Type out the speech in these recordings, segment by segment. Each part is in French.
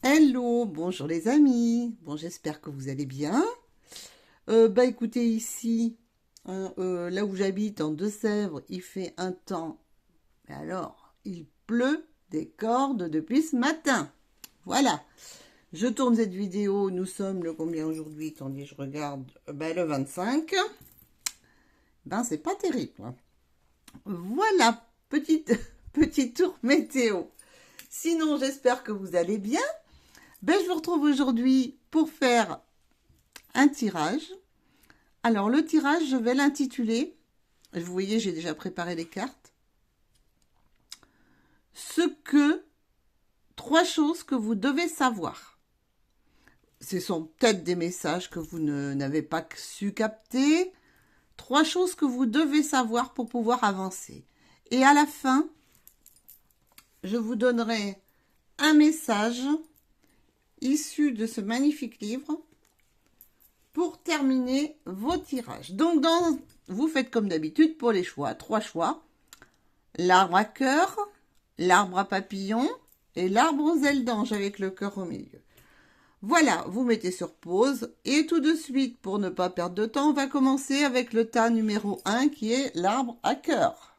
Hello, bonjour les amis. Bon, j'espère que vous allez bien. Écoutez, ici, là où j'habite, en Deux-Sèvres, il fait un temps. Mais alors, il pleut des cordes depuis ce matin. Voilà. Je tourne cette vidéo. Nous sommes le combien aujourd'hui? Attendez, je regarde. Le 25. C'est pas terrible, hein. Voilà, petit tour météo. Sinon, j'espère que vous allez bien. Je vous retrouve aujourd'hui pour faire un tirage. Alors, le tirage, je vais l'intituler. Vous voyez, j'ai déjà préparé les cartes. Trois choses que vous devez savoir. Ce sont peut-être des messages que vous n'avez pas su capter. Trois choses que vous devez savoir pour pouvoir avancer. Et à la fin, je vous donnerai un message issu de ce magnifique livre pour terminer vos tirages. Donc, vous faites comme d'habitude pour les choix. Trois choix. L'arbre à cœur, l'arbre à papillon et l'arbre aux ailes d'ange avec le cœur au milieu. Voilà, vous mettez sur pause et tout de suite, pour ne pas perdre de temps, on va commencer avec le tas numéro 1 qui est l'arbre à cœur.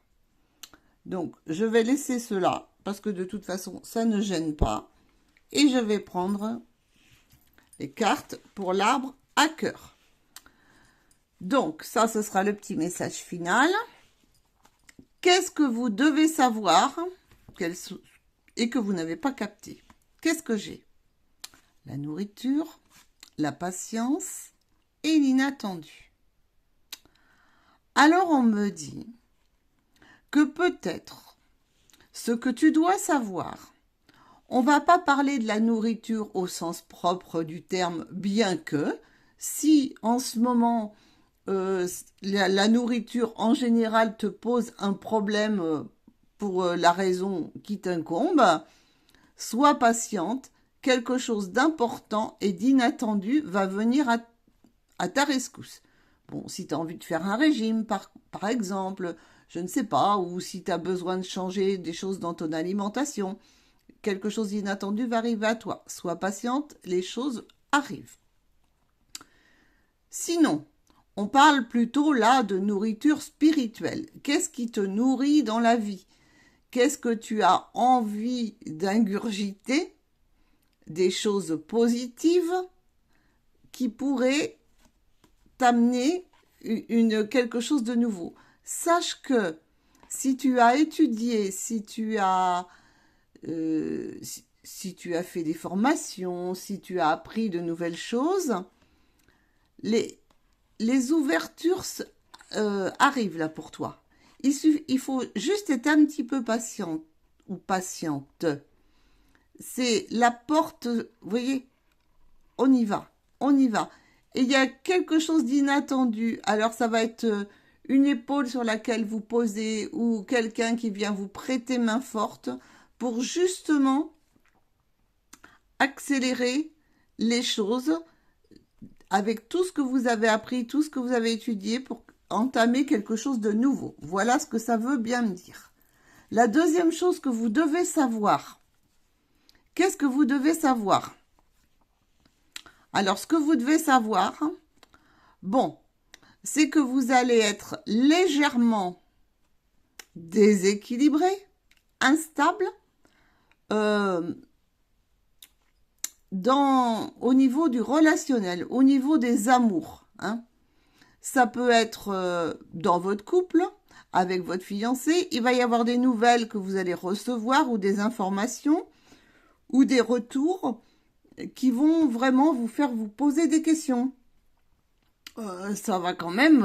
Donc, je vais laisser cela parce que de toute façon, ça ne gêne pas. Et je vais prendre les cartes pour l'arbre à cœur. Donc, ça, ce sera le petit message final. Qu'est-ce que vous devez savoir et que vous n'avez pas capté? Qu'est-ce que j'ai? La nourriture, la patience et l'inattendu. Alors, on me dit que peut-être ce que tu dois savoir, on ne va pas parler de la nourriture au sens propre du terme, bien que si en ce moment la nourriture en général te pose un problème pour la raison qui t'incombe, sois patiente, quelque chose d'important et d'inattendu va venir à ta rescousse. Bon, si tu as envie de faire un régime, par exemple, je ne sais pas, ou si tu as besoin de changer des choses dans ton alimentation, quelque chose d'inattendu va arriver à toi. Sois patiente, les choses arrivent. Sinon, on parle plutôt là de nourriture spirituelle. Qu'est-ce qui te nourrit dans la vie? Qu'est-ce que tu as envie d'ingurgiter? Des choses positives qui pourraient t'amener quelque chose de nouveau. Sache que si tu as étudié, si tu as fait des formations, si tu as appris de nouvelles choses, les ouvertures arrivent là pour toi. Il faut juste être un petit peu patient ou patiente. C'est la porte, vous voyez, on y va. Et il y a quelque chose d'inattendu. Alors ça va être une épaule sur laquelle vous posez ou quelqu'un qui vient vous prêter main forte pour justement accélérer les choses avec tout ce que vous avez appris, tout ce que vous avez étudié pour entamer quelque chose de nouveau. Voilà ce que ça veut bien me dire. La deuxième chose que vous devez savoir. Qu'est-ce que vous devez savoir? Alors, ce que vous devez savoir, c'est que vous allez être légèrement déséquilibré, instable, au niveau du relationnel, au niveau des amours. Ça peut être dans votre couple, avec votre fiancé. Il va y avoir des nouvelles que vous allez recevoir ou des informations ou des retours qui vont vraiment vous faire vous poser des questions. Ça va quand même,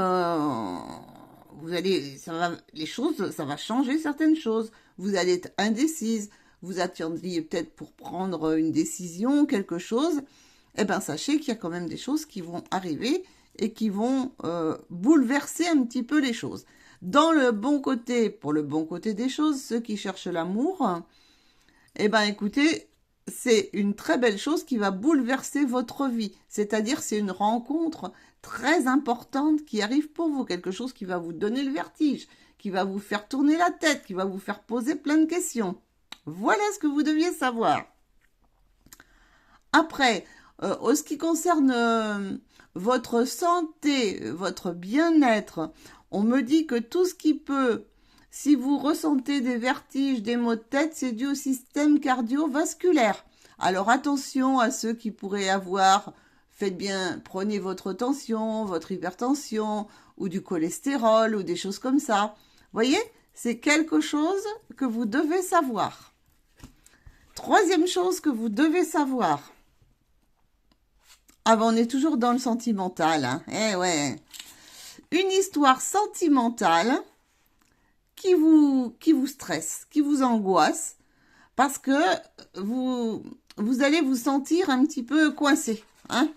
ça va changer certaines choses. Vous allez être indécise. Vous attendiez peut-être pour prendre une décision, quelque chose. Sachez qu'il y a quand même des choses qui vont arriver et qui vont bouleverser un petit peu les choses. Pour le bon côté des choses, ceux qui cherchent l'amour, écoutez, c'est une très belle chose qui va bouleverser votre vie. C'est-à-dire, c'est une rencontre très importante qui arrive pour vous. Quelque chose qui va vous donner le vertige, qui va vous faire tourner la tête, qui va vous faire poser plein de questions. Voilà ce que vous deviez savoir. Après, en ce qui concerne votre santé, votre bien-être, on me dit que tout ce qui peut, si vous ressentez des vertiges, des maux de tête, c'est dû au système cardiovasculaire. Alors attention à ceux qui pourraient avoir, faites bien, prenez votre tension, votre hypertension, ou du cholestérol, ou des choses comme ça. Voyez, c'est quelque chose que vous devez savoir. Troisième chose que vous devez savoir. Ah ben on est toujours dans le sentimental, hein. Eh ouais. Une histoire sentimentale qui vous stresse, qui vous angoisse, parce que vous allez vous sentir un petit peu coincé, hein.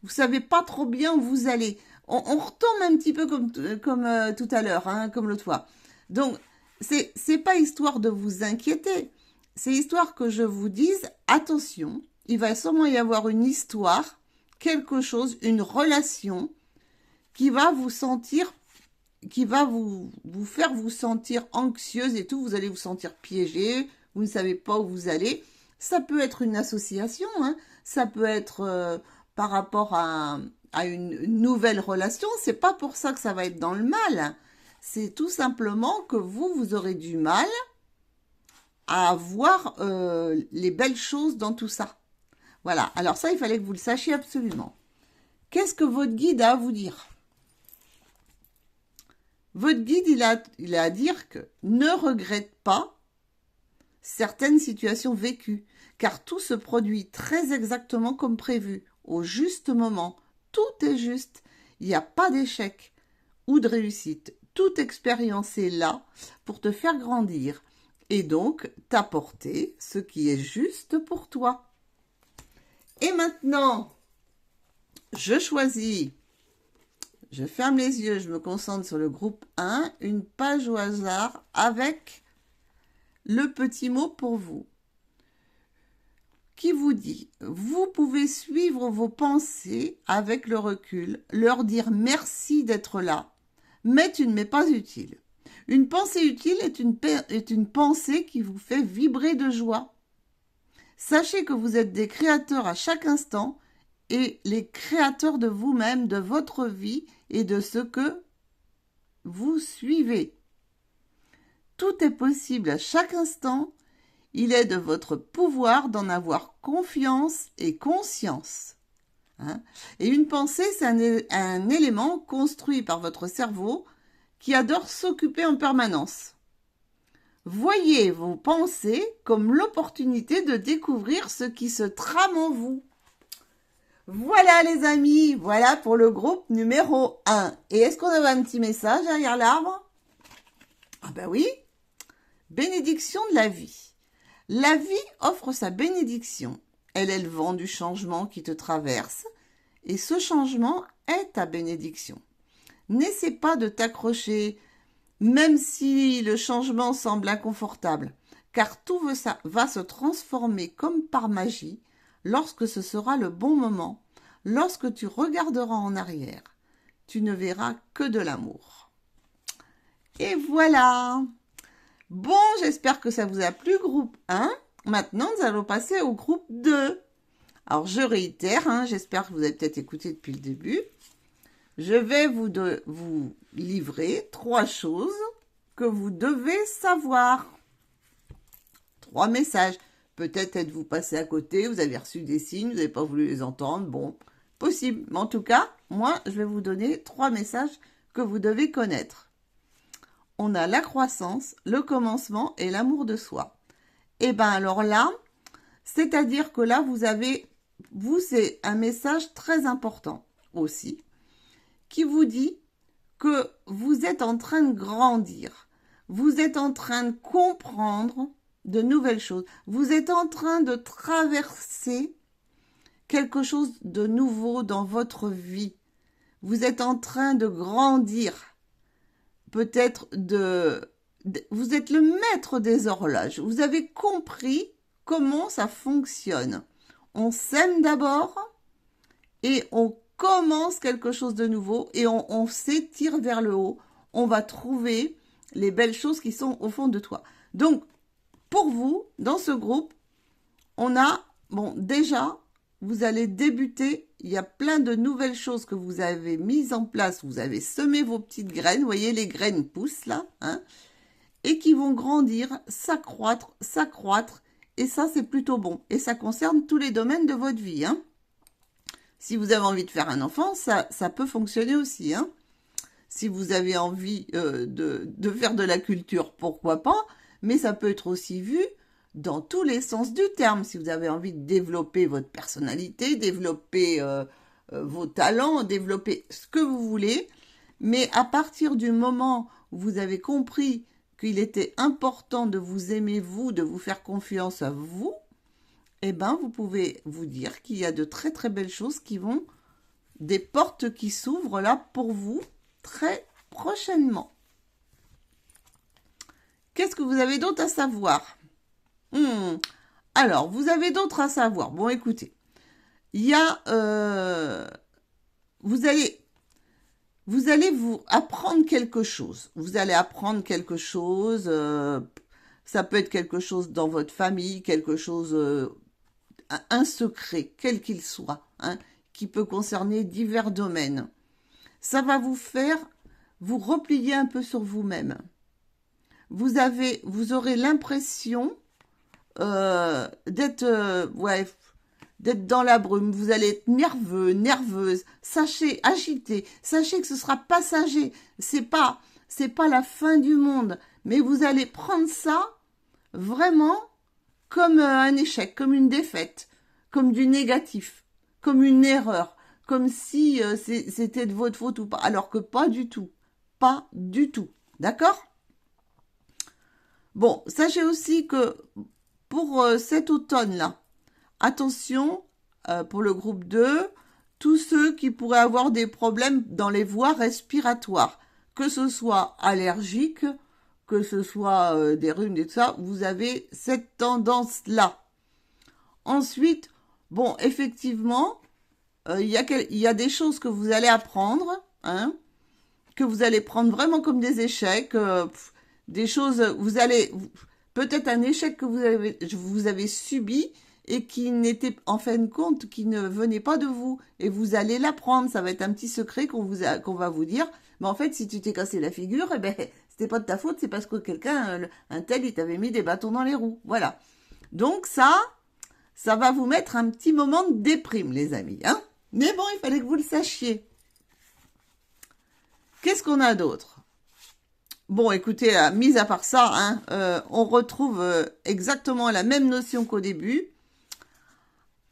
Vous savez pas trop bien où vous allez. On retombe un petit peu comme tout à l'heure, hein, comme l'autre fois. Donc, c'est pas histoire de vous inquiéter. C'est histoire que je vous dise, attention, il va sûrement y avoir une histoire, quelque chose, une relation qui va vous sentir, qui va vous faire vous sentir anxieuse et tout. Vous allez vous sentir piégé, vous ne savez pas où vous allez. Ça peut être une association, hein. Ça peut être par rapport à une nouvelle relation. C'est pas pour ça que ça va être dans le mal. C'est tout simplement que vous aurez du mal à voir les belles choses dans tout ça. Voilà, alors ça, il fallait que vous le sachiez absolument. Qu'est-ce que votre guide a à vous dire? Votre guide, il a à dire que ne regrette pas certaines situations vécues, car tout se produit très exactement comme prévu, au juste moment. Tout est juste, il n'y a pas d'échec ou de réussite. Toute expérience est là pour te faire grandir et donc t'apporter ce qui est juste pour toi. Et maintenant, je choisis, je ferme les yeux, je me concentre sur le groupe 1, une page au hasard avec le petit mot pour vous, qui vous dit, vous pouvez suivre vos pensées avec le recul, leur dire merci d'être là, mais tu ne m'es pas utile. Une pensée utile est une pensée qui vous fait vibrer de joie. Sachez que vous êtes des créateurs à chaque instant et les créateurs de vous-même, de votre vie et de ce que vous suivez. Tout est possible à chaque instant. Il est de votre pouvoir d'en avoir confiance et conscience. Hein? Et une pensée, c'est un élément construit par votre cerveau qui adore s'occuper en permanence. Voyez vos pensées comme l'opportunité de découvrir ce qui se trame en vous. Voilà les amis, voilà pour le groupe numéro 1. Et est-ce qu'on avait un petit message derrière l'arbre? Ah ben oui, bénédiction de la vie. La vie offre sa bénédiction. Elle est le vent du changement qui te traverse et ce changement est ta bénédiction. N'essaie pas de t'accrocher même si le changement semble inconfortable, car tout va se transformer comme par magie lorsque ce sera le bon moment, lorsque tu regarderas en arrière. Tu ne verras que de l'amour. Et voilà. Bon, j'espère que ça vous a plu, groupe 1. Maintenant, nous allons passer au groupe 2. Alors, je réitère, hein, j'espère que vous avez peut-être écouté depuis le début. Je vais vous livrer 3 choses que vous devez savoir. 3 messages. Peut-être êtes-vous passé à côté, vous avez reçu des signes, vous n'avez pas voulu les entendre. Bon, possible. Mais en tout cas, moi, je vais vous donner 3 messages que vous devez connaître. On a la croissance, le commencement et l'amour de soi. Et bien alors là, c'est-à-dire que là, c'est un message très important aussi, qui vous dit que vous êtes en train de grandir, vous êtes en train de comprendre de nouvelles choses, vous êtes en train de traverser quelque chose de nouveau dans votre vie, vous êtes en train de grandir, peut-être vous êtes le maître des horloges, vous avez compris comment ça fonctionne. On sème d'abord et on commence quelque chose de nouveau et on s'étire vers le haut. On va trouver les belles choses qui sont au fond de toi. Donc, pour vous, dans ce groupe, on a, déjà, vous allez débuter. Il y a plein de nouvelles choses que vous avez mises en place. Vous avez semé vos petites graines. Vous voyez, les graines poussent là. Hein, et qui vont grandir, s'accroître, s'accroître. Et ça, c'est plutôt bon. Et ça concerne tous les domaines de votre vie. Hein. Si vous avez envie de faire un enfant, ça peut fonctionner aussi. Hein. Si vous avez envie de faire de la culture, pourquoi pas. Mais ça peut être aussi vu dans tous les sens du terme. Si vous avez envie de développer votre personnalité, développer vos talents, développer ce que vous voulez. Mais à partir du moment où vous avez compris qu'il était important de vous aimer vous, de vous faire confiance à vous, eh ben vous pouvez vous dire qu'il y a de très très belles choses qui vont, des portes qui s'ouvrent là pour vous très prochainement. Qu'est-ce que vous avez d'autre à savoir? Alors, vous avez d'autres à savoir. Bon, écoutez, il y a... vous allez vous apprendre quelque chose. Vous allez apprendre quelque chose. Ça peut être quelque chose dans votre famille, quelque chose, un secret, quel qu'il soit, hein, qui peut concerner divers domaines. Ça va vous faire vous replier un peu sur vous-même. Vous aurez l'impression d'être dans la brume, vous allez être nerveux, nerveuse, sachez, agité, sachez que ce sera passager, c'est pas la fin du monde, mais vous allez prendre ça vraiment comme un échec, comme une défaite, comme du négatif, comme une erreur, comme si c'était de votre faute ou pas, alors que pas du tout, d'accord? Bon, sachez aussi que pour cet automne-là, attention, pour le groupe 2, tous ceux qui pourraient avoir des problèmes dans les voies respiratoires, que ce soit allergique, que ce soit des rhumes et tout ça, vous avez cette tendance-là. Ensuite, bon, effectivement, il y a des choses que vous allez apprendre, hein, que vous allez prendre vraiment comme des échecs, des choses, peut-être un échec que vous avez subi et qui n'était en fin de compte, qui ne venait pas de vous. Et vous allez l'apprendre, ça va être un petit secret qu'on va vous dire. Mais en fait, si tu t'es cassé la figure, eh ben, c'était pas de ta faute, c'est parce que quelqu'un, un tel, il t'avait mis des bâtons dans les roues. Voilà. Donc ça va vous mettre un petit moment de déprime, les amis. Hein, mais bon, il fallait que vous le sachiez. Qu'est-ce qu'on a d'autre? Bon, écoutez, mis à part ça, hein, on retrouve exactement la même notion qu'au début,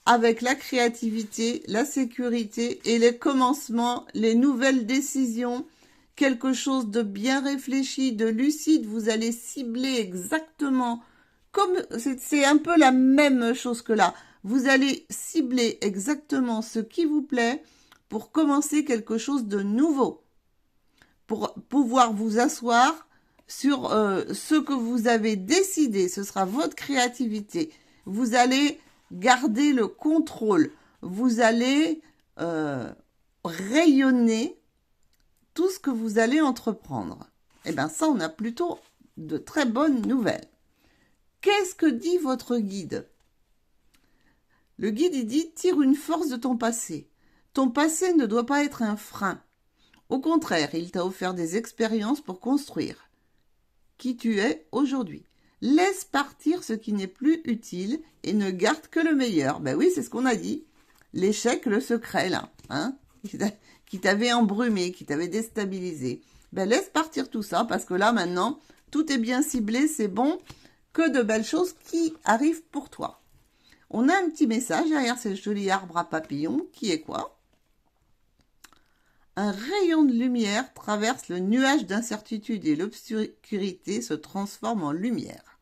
avec la créativité, la sécurité et les commencements, les nouvelles décisions, quelque chose de bien réfléchi, de lucide. Vous allez cibler exactement, comme c'est un peu la même chose que là. Vous allez cibler exactement ce qui vous plaît pour commencer quelque chose de nouveau. Pour pouvoir vous asseoir sur ce que vous avez décidé. Ce sera votre créativité. Vous allez garder le contrôle. Vous allez rayonner tout ce que vous allez entreprendre. Eh bien, ça, on a plutôt de très bonnes nouvelles. Qu'est-ce que dit votre guide? Le guide, il dit, tire une force de ton passé. Ton passé ne doit pas être un frein. Au contraire, il t'a offert des expériences pour construire qui tu es aujourd'hui. Laisse partir ce qui n'est plus utile et ne garde que le meilleur. Ben oui, c'est ce qu'on a dit. L'échec, le secret, là, hein, qui t'avait embrumé, qui t'avait déstabilisé. Ben laisse partir tout ça parce que là, maintenant, tout est bien ciblé, c'est bon, que de belles choses qui arrivent pour toi. On a un petit message derrière ce joli arbre à papillons qui est quoi? Un rayon de lumière traverse le nuage d'incertitude et l'obscurité se transforme en lumière.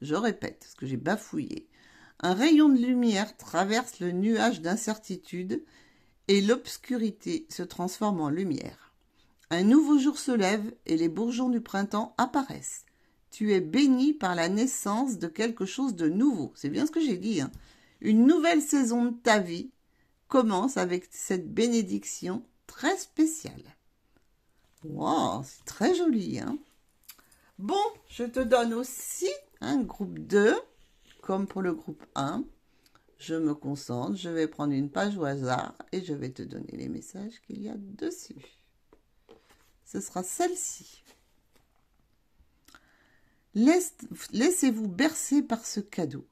Je répète, parce que j'ai bafouillé. Un rayon de lumière traverse le nuage d'incertitude et l'obscurité se transforme en lumière. Un nouveau jour se lève et les bourgeons du printemps apparaissent. Tu es béni par la naissance de quelque chose de nouveau. C'est bien ce que j'ai dit, hein. Une nouvelle saison de ta vie commence avec cette bénédiction très spécial. Wow, c'est très joli, hein. Bon, je te donne aussi un groupe 2, comme pour le groupe 1. Je me concentre, je vais prendre une page au hasard et je vais te donner les messages qu'il y a dessus. Ce sera celle-ci. Laissez-vous bercer par ce cadeau.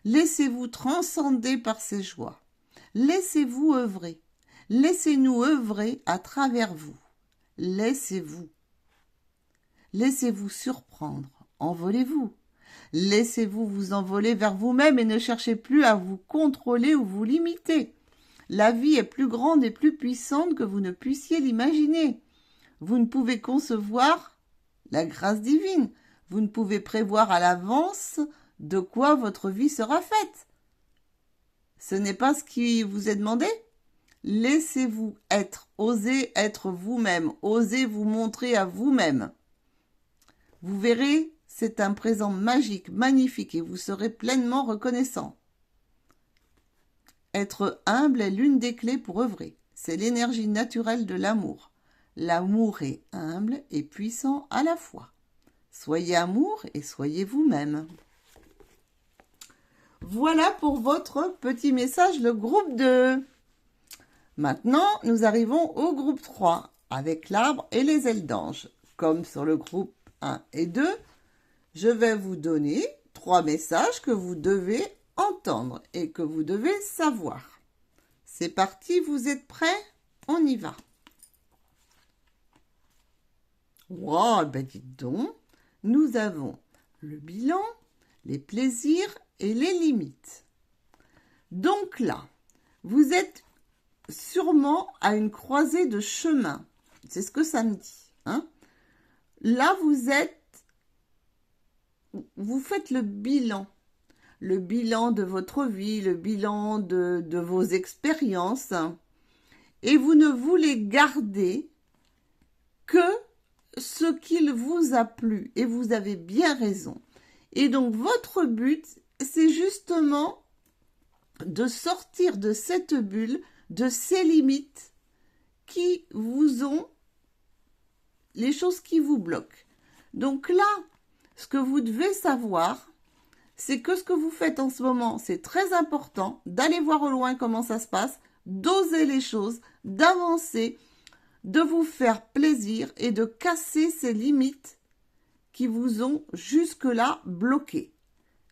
Laissez-vous transcender par ces joies. Laissez-vous œuvrer. Laissez-nous œuvrer à travers vous. Laissez-vous. Laissez-vous surprendre. Envolez-vous. Laissez-vous vous envoler vers vous-même et ne cherchez plus à vous contrôler ou vous limiter. La vie est plus grande et plus puissante que vous ne puissiez l'imaginer. Vous ne pouvez concevoir la grâce divine. Vous ne pouvez prévoir à l'avance de quoi votre vie sera faite. Ce n'est pas ce qui vous est demandé. Laissez-vous être, osez être vous-même, osez vous montrer à vous-même. Vous verrez, c'est un présent magique, magnifique et vous serez pleinement reconnaissant. Être humble est l'une des clés pour œuvrer. C'est l'énergie naturelle de l'amour. L'amour est humble et puissant à la fois. Soyez amour et soyez vous-même. Voilà pour votre petit message, le groupe 2. Maintenant, nous arrivons au groupe 3, avec l'arbre et les ailes d'ange. Comme sur le groupe 1 et 2, je vais vous donner 3 messages que vous devez entendre et que vous devez savoir. C'est parti, vous êtes prêts? On y va. Wow, ben dites donc, nous avons le bilan, les plaisirs et les limites. Donc là, vous êtes sûrement à une croisée de chemin. C'est ce que ça me dit. Hein? Là, vous faites le bilan de votre vie, le bilan de vos expériences, et vous ne voulez garder que ce qu'il vous a plu, et vous avez bien raison. Et donc, votre but, c'est justement de sortir de cette bulle, de ces limites qui vous ont, les choses qui vous bloquent. Donc là, ce que vous devez savoir, c'est que ce que vous faites en ce moment, c'est très important d'aller voir au loin comment ça se passe, d'oser les choses, d'avancer, de vous faire plaisir et de casser ces limites qui vous ont jusque-là bloqué.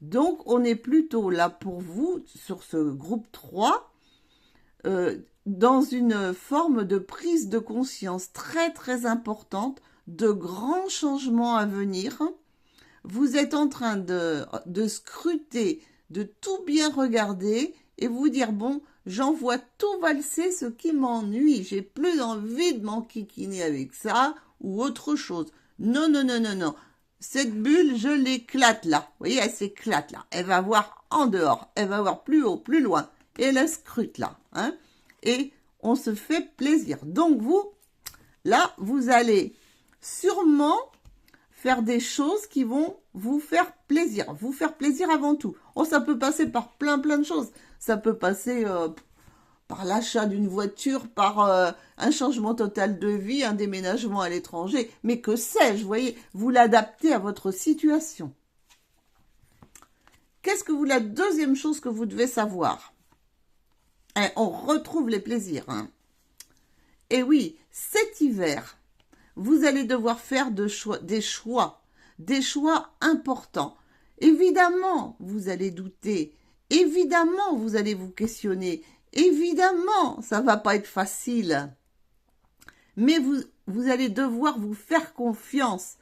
Donc, on est plutôt là pour vous, sur ce groupe 3, dans une forme de prise de conscience très très importante, de grands changements à venir. Vous êtes en train de scruter, de tout bien regarder et vous dire, bon, j'en vois tout valser ce qui m'ennuie. J'ai plus envie de m'enquiquiner avec ça ou autre chose. Non, non, non, non, non. Cette bulle, je l'éclate là. Vous voyez, elle s'éclate là. Elle va voir en dehors. Elle va voir plus haut, plus loin. Et elle scrute là. Hein. Et on se fait plaisir. Donc vous, là, vous allez sûrement faire des choses qui vont vous faire plaisir. Vous faire plaisir avant tout. Oh, ça peut passer par plein de choses. Ça peut passer par l'achat d'une voiture, par un changement total de vie, un déménagement à l'étranger. Mais que sais-je, vous voyez, vous l'adaptez à votre situation. Qu'est-ce que la deuxième chose que vous devez savoir? On retrouve les plaisirs. Hein. Et oui, cet hiver, vous allez devoir faire des choix importants. Évidemment, vous allez douter. Évidemment, vous allez vous questionner. Évidemment, ça ne va pas être facile. Mais vous allez devoir vous faire confiance.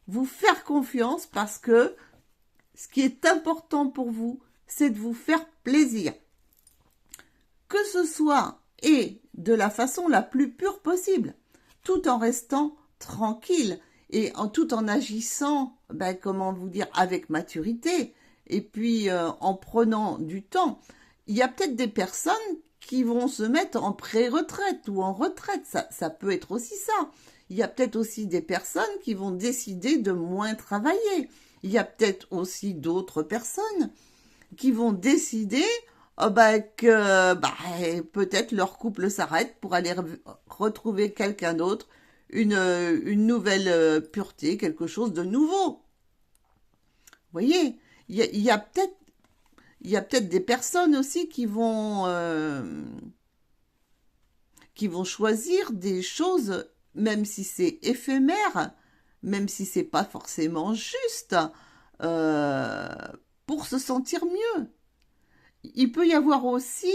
Vous faire confiance parce que ce qui est important pour vous, c'est de vous faire plaisir. Que ce soit et de la façon la plus pure possible, tout en restant tranquille et tout en agissant, comment vous dire, avec maturité et puis en prenant du temps. Il y a peut-être des personnes qui vont se mettre en pré-retraite ou en retraite, ça peut être aussi ça. Il y a peut-être aussi des personnes qui vont décider de moins travailler. Il y a peut-être aussi d'autres personnes qui vont décider que peut-être leur couple s'arrête pour aller retrouver quelqu'un d'autre, une nouvelle pureté, quelque chose de nouveau. Vous voyez, il y a peut-être il y a peut-être des personnes aussi qui vont choisir des choses, même si c'est éphémère, même si c'est pas forcément juste, euh, pour se sentir mieux. Il peut y avoir aussi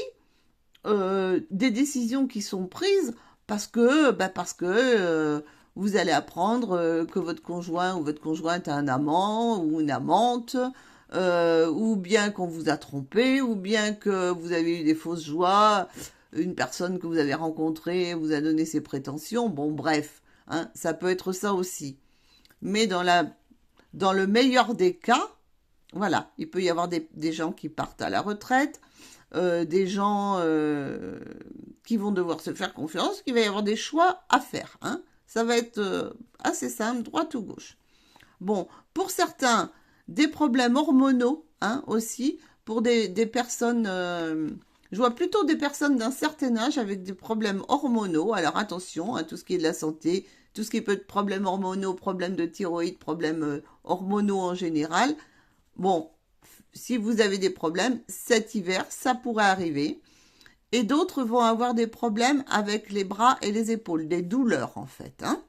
des décisions qui sont prises parce que vous allez apprendre que votre conjoint ou votre conjointe a un amant ou une amante, ou bien qu'on vous a trompé, ou bien que vous avez eu des fausses joies, une personne que vous avez rencontrée vous a donné ses prétentions. Bon, bref, hein, ça peut être ça aussi. Mais dans le meilleur des cas, voilà, il peut y avoir des gens qui partent à la retraite, des gens qui vont devoir se faire confiance, qu'il va y avoir des choix à faire. Hein. Ça va être assez simple, droite ou gauche. Bon, pour certains, des problèmes hormonaux hein, aussi, pour des personnes, je vois plutôt des personnes d'un certain âge avec des problèmes hormonaux. Alors attention à tout ce qui est de la santé, tout ce qui peut être problèmes hormonaux, problèmes de thyroïde, problèmes hormonaux en général. Bon, si vous avez des problèmes, cet hiver, ça pourrait arriver. Et d'autres vont avoir des problèmes avec les bras et les épaules, des douleurs en fait. Hein.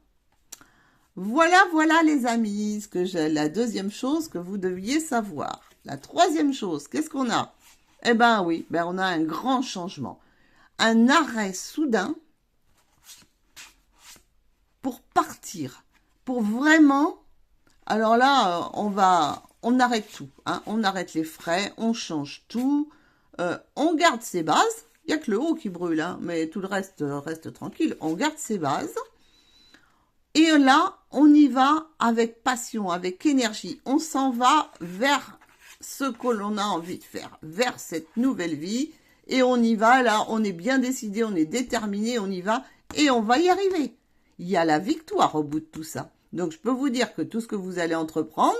Voilà, voilà les amis, la deuxième chose que vous deviez savoir. La troisième chose, qu'est-ce qu'on a? Eh ben oui, on a un grand changement. Un arrêt soudain pour partir, pour vraiment... Alors là, on arrête tout. Hein. On arrête les frais, on change tout, on garde ses bases. Il n'y a que le haut qui brûle, hein, mais tout le reste reste tranquille. On garde ses bases. Et là, on y va avec passion, avec énergie. On s'en va vers ce que l'on a envie de faire, vers cette nouvelle vie. Et on y va, là, on est bien décidé, on est déterminé, on y va. Et on va y arriver. Il y a la victoire au bout de tout ça. Donc, je peux vous dire que tout ce que vous allez entreprendre,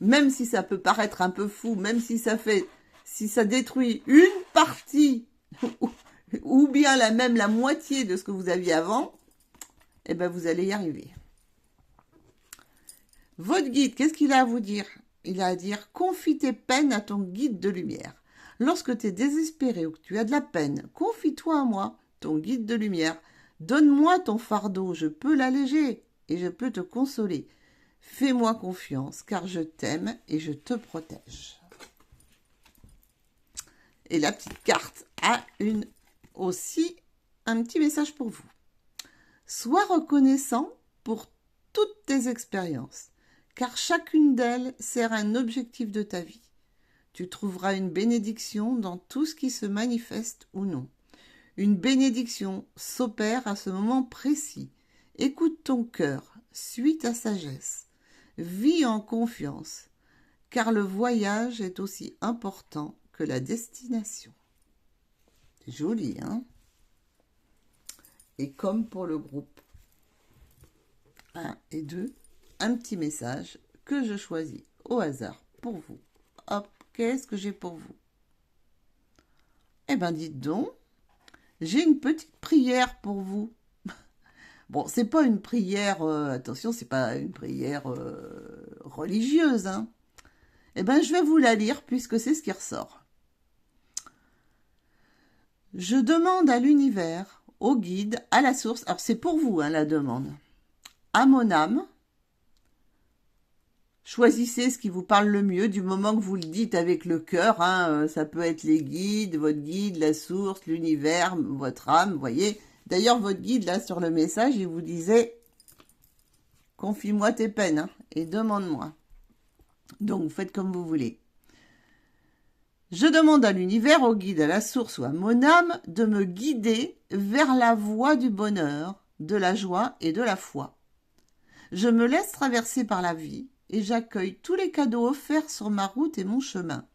même si ça peut paraître un peu fou, même si ça détruit une partie ou bien la moitié de ce que vous aviez avant, eh ben vous allez y arriver. Votre guide, qu'est-ce qu'il a à vous dire? Il a à dire, confie tes peines à ton guide de lumière. Lorsque tu es désespéré ou que tu as de la peine, confie-toi à moi, ton guide de lumière. Donne-moi ton fardeau, je peux l'alléger et je peux te consoler. Fais-moi confiance, car je t'aime et je te protège. Et la petite carte a aussi un petit message pour vous. Sois reconnaissant pour toutes tes expériences, car chacune d'elles sert un objectif de ta vie. Tu trouveras une bénédiction dans tout ce qui se manifeste ou non. Une bénédiction s'opère à ce moment précis. Écoute ton cœur, suis ta sagesse, vis en confiance, car le voyage est aussi important que la destination. C'est joli, hein? Et comme pour le groupe 1 et 2, un petit message que je choisis au hasard pour vous. Hop, qu'est-ce que j'ai pour vous? Eh bien, dites donc, j'ai une petite prière pour vous. Bon, c'est pas une prière, attention, c'est pas une prière religieuse, hein. Eh bien, je vais vous la lire puisque c'est ce qui ressort. Je demande à l'univers, au guide, à la source, alors c'est pour vous hein, la demande, à mon âme, choisissez ce qui vous parle le mieux du moment que vous le dites avec le cœur, hein, ça peut être les guides, votre guide, la source, l'univers, votre âme, vous voyez. D'ailleurs, votre guide, là, sur le message, il vous disait « Confie-moi tes peines hein, et demande-moi ». Donc, vous faites comme vous voulez. Je demande à l'univers, au guide, à la source ou à mon âme de me guider vers la voie du bonheur, de la joie et de la foi. Je me laisse traverser par la vie et j'accueille tous les cadeaux offerts sur ma route et mon chemin.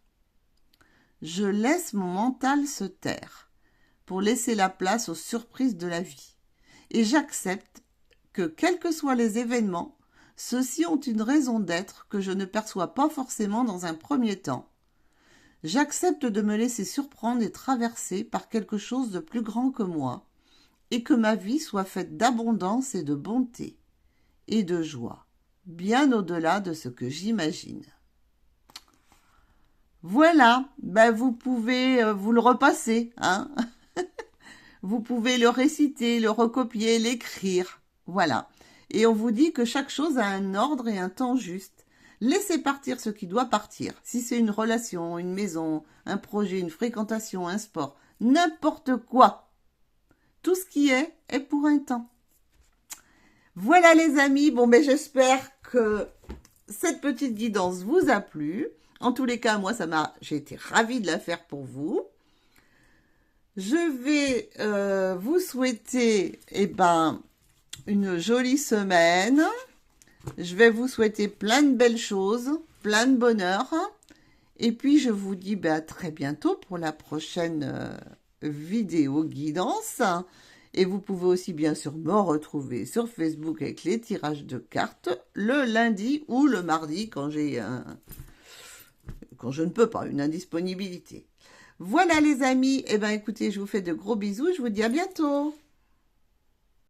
Je laisse mon mental se taire pour laisser la place aux surprises de la vie. Et j'accepte que, quels que soient les événements, ceux-ci ont une raison d'être que je ne perçois pas forcément dans un premier temps. J'accepte de me laisser surprendre et traverser par quelque chose de plus grand que moi, et que ma vie soit faite d'abondance et de bonté, et de joie, bien au-delà de ce que j'imagine. Voilà, ben vous pouvez vous le repasser, hein. Vous pouvez le réciter, le recopier, l'écrire. Voilà. Et on vous dit que chaque chose a un ordre et un temps juste. Laissez partir ce qui doit partir. Si c'est une relation, une maison, un projet, une fréquentation, un sport, n'importe quoi. Tout ce qui est pour un temps. Voilà les amis, bon ben j'espère que cette petite guidance vous a plu. En tous les cas, moi j'ai été ravie de la faire pour vous. Je vais vous souhaiter une jolie semaine. Je vais vous souhaiter plein de belles choses, plein de bonheur. Et puis je vous dis à très bientôt pour la prochaine vidéo guidance. Et vous pouvez aussi bien sûr me retrouver sur Facebook avec les tirages de cartes le lundi ou le mardi quand je ne peux pas, une indisponibilité. Voilà les amis, écoutez, je vous fais de gros bisous, je vous dis à bientôt.